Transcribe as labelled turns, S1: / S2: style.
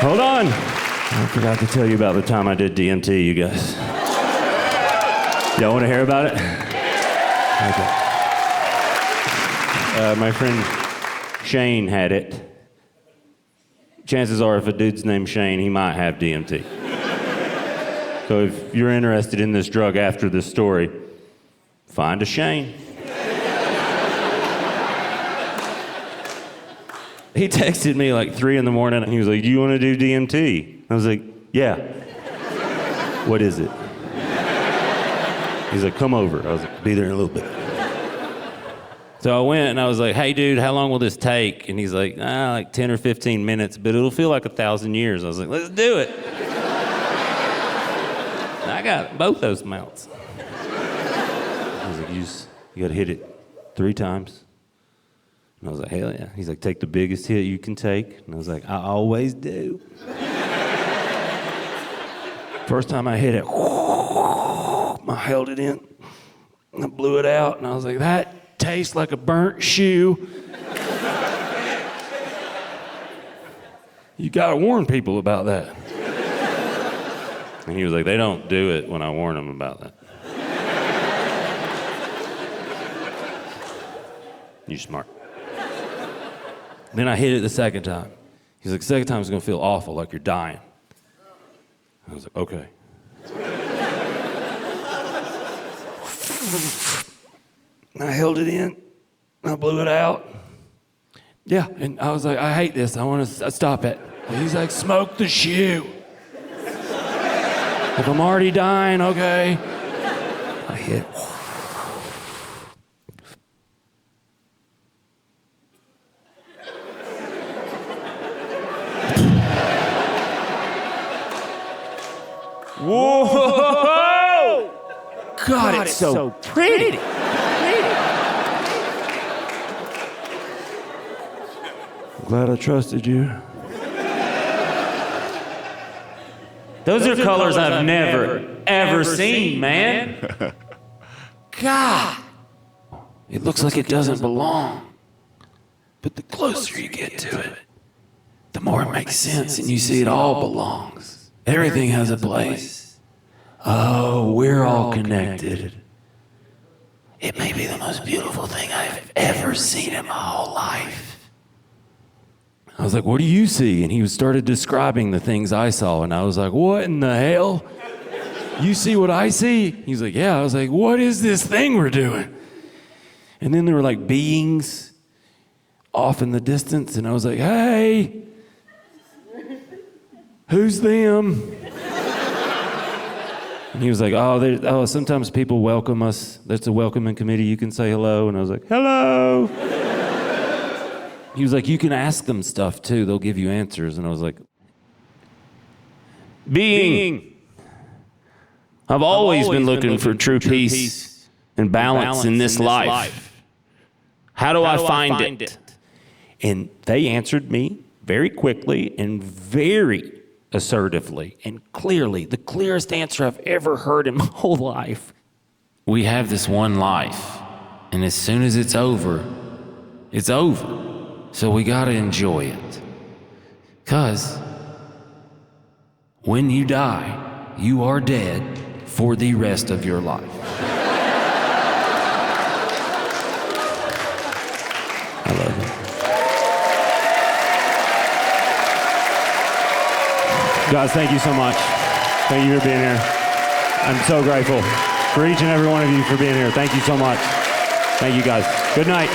S1: Hold on. I forgot to tell you about the time I did DMT, you guys. Y'all want to hear about it? Okay. My friend Shane had it. Chances are, if a dude's named Shane, he might have DMT. So if you're interested in this drug after this story, find a Shane. He texted me like 3 in the morning and he was like, "Do you want to do DMT?" I was like, "Yeah." "What is it?" He's like, "Come over." I was like, "Be there in a little bit." So I went and I was like, "Hey dude, how long will this take?" And he's like, like 10 or 15 minutes, but it'll feel like 1,000 years. I was like, "Let's do it." And I got both those amounts. He was like, you gotta hit it 3 times. And I was like, "Hell yeah." He's like, "Take the biggest hit you can take." And I was like, "I always do." First time I hit it, I held it in, and I blew it out, and I was like, "That tastes like a burnt shoe." You gotta warn people about that. And he was like, "They don't do it when I warn them about that." You're smart. Then I hit it the second time. He's like, "Second time is gonna feel awful, like you're dying." I was like, "Okay." I held it in, I blew it out. Yeah, and I was like, "I hate this, I wanna stop it." And he's like, "Smoke the shoe." If I'm already dying, okay. I hit. Whoa! God, it's so pretty. I'm glad I trusted you. Those are colors I've never, ever seen, man. God. It looks like it doesn't belong. But the closer you get to it, the more it makes sense and you see it all belongs. Everything has a place. Oh, we're all connected. It may be the most beautiful thing I've ever seen in my whole life. I was like, "What do you see?" And he started describing the things I saw, and I was like, "What in the hell? You see what I see?" He's like, "Yeah." I was like, "What is this thing we're doing?" And then there were like beings off in the distance, and I was like, "Hey, who's them?" And he was like, "Oh, sometimes people welcome us. There's a welcoming committee. You can say hello." And I was like, "Hello." He was like, "You can ask them stuff too. They'll give you answers." And I was like, Being. I've always been looking for true peace and balance in this life. How do I find it? And they answered me very quickly and very assertively and clearly, the clearest answer I've ever heard in my whole life. We have this one life, and as soon as it's over, it's over. So we gotta enjoy it. 'Cause when you die, you are dead for the rest of your life. I love you. Guys, thank you so much. Thank you for being here. I'm so grateful for each and every one of you for being here. Thank you so much. Thank you, guys. Good night.